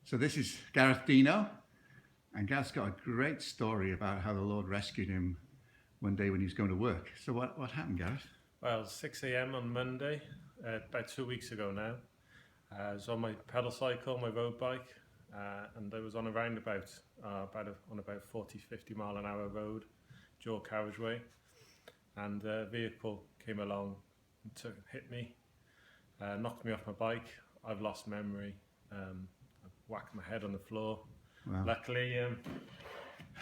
So this is Gareth D now, and Gareth's got a great story about how the Lord rescued him one day when he was going to work. So what happened, Gareth? Well, it was 6 a.m. on Monday, about 2 weeks ago now. I was on my pedal cycle, my road bike, and I was on a roundabout, on about 40, 50 mile an hour road, dual carriageway, and a vehicle came along and hit me, knocked me off my bike. I've lost memory. I whacked my head on the floor. Wow. Luckily,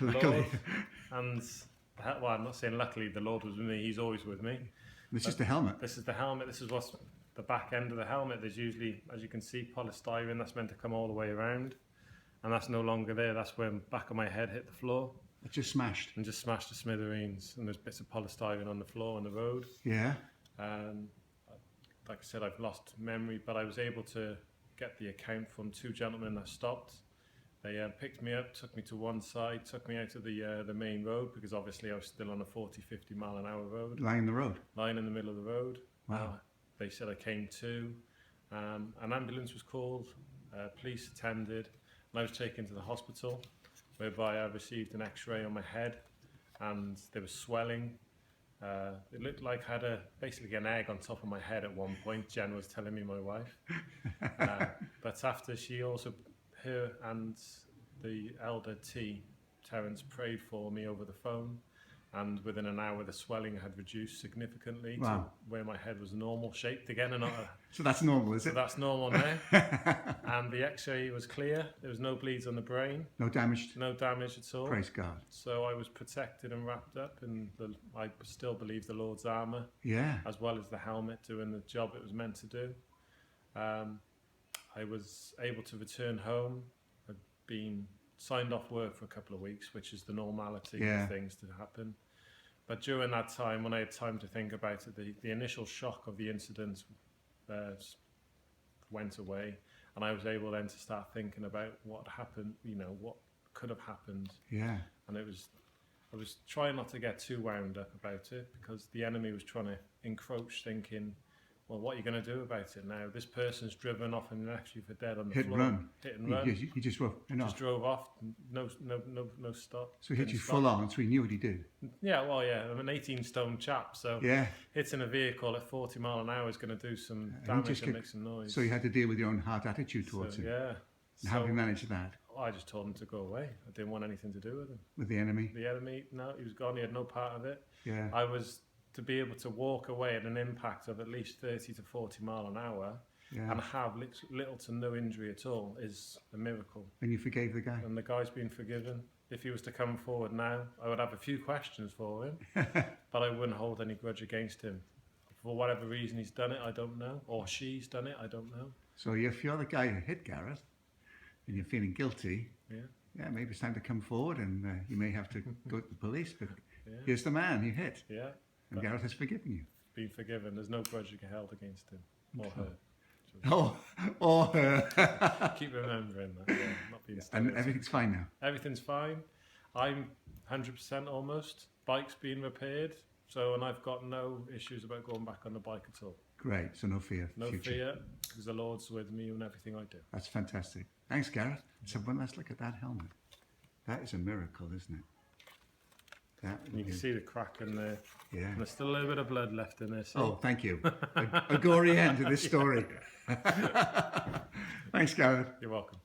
Luckily. and well, I'm not saying luckily, the Lord was with me. He's always with me. This is the helmet. This is the helmet. This is what's the back end of the helmet. There's usually, as you can see, polystyrene that's meant to come all the way around, and that's no longer there. That's when the back of my head hit the floor. It just smashed. And just smashed to smithereens, and there's bits of polystyrene on the floor on the road. Yeah. Like I said, I've lost memory, but I was able to get the account from two gentlemen that stopped. They picked me up, took me to one side, took me out of the main road, because obviously I was still on a 40, 50 mile an hour road. Lying in the road? Lying in the middle of the road. Wow. They said I came to. An ambulance was called, police attended, and I was taken to the hospital, whereby I received an x-ray on my head, and there was swelling. It looked like I had basically an egg on top of my head at one point. Jen was telling me, my wife. But after her and the elder Terence, prayed for me over the phone, and within an hour the swelling had reduced significantly. Wow. To where my head was normal shaped again. And So that's normal, is it? So that's normal now. And the x-ray was clear. There was no bleeds on the brain. No damage? No damage at all. Praise God. So I was protected and wrapped up in I still believe the Lord's armour. Yeah. As well as the helmet doing the job it was meant to do. I was able to return home. I'd been signed off work for a couple of weeks, which is the normality of things to happen. But during that time, when I had time to think about it, the initial shock of the incident went away, and I was able then to start thinking about what happened, what could have happened. Yeah. And I was trying not to get too wound up about it, because the enemy was trying to encroach, thinking, well, what are you going to do about it now? This person's driven off and left you for dead on the Hit floor. Hit and run. He just drove off. No stop. So he hit you full on, so he knew what he'd do. Yeah, well, yeah. I'm an 18-stone chap, so hitting a vehicle at 40 mile an hour is going to do some damage and make some noise. So you had to deal with your own hard attitude towards him. Yeah. And how did you manage that? I just told him to go away. I didn't want anything to do with him. With the enemy? The enemy, no, he was gone. He had no part of it. Yeah. I was to be able to walk away at an impact of at least 30 to 40 mile an hour and have little to no injury at all is a miracle. And you forgave the guy? And the guy's been forgiven. If he was to come forward now, I would have a few questions for him, but I wouldn't hold any grudge against him. For whatever reason he's done it, I don't know. Or she's done it, I don't know. So if you're the guy who hit Gareth and you're feeling guilty, maybe it's time to come forward, and you may have to go to the police, but here's the man you hit. Yeah. And Gareth has forgiven you. Been forgiven. There's no grudge held against him or her. Or her. Keep remembering that. Yeah, not being and everything's fine now? Everything's fine. I'm 100% almost. Bike's being repaired. And I've got no issues about going back on the bike at all. Great. So no fear. No fear, because the Lord's with me in everything I do. That's fantastic. Thanks, Gareth. So let's look at that helmet. That is a miracle, isn't it? You can see the crack in there. Yeah. And there's still a little bit of blood left in there. Oh, thank you. A gory end to this story. Thanks, Gareth. You're welcome.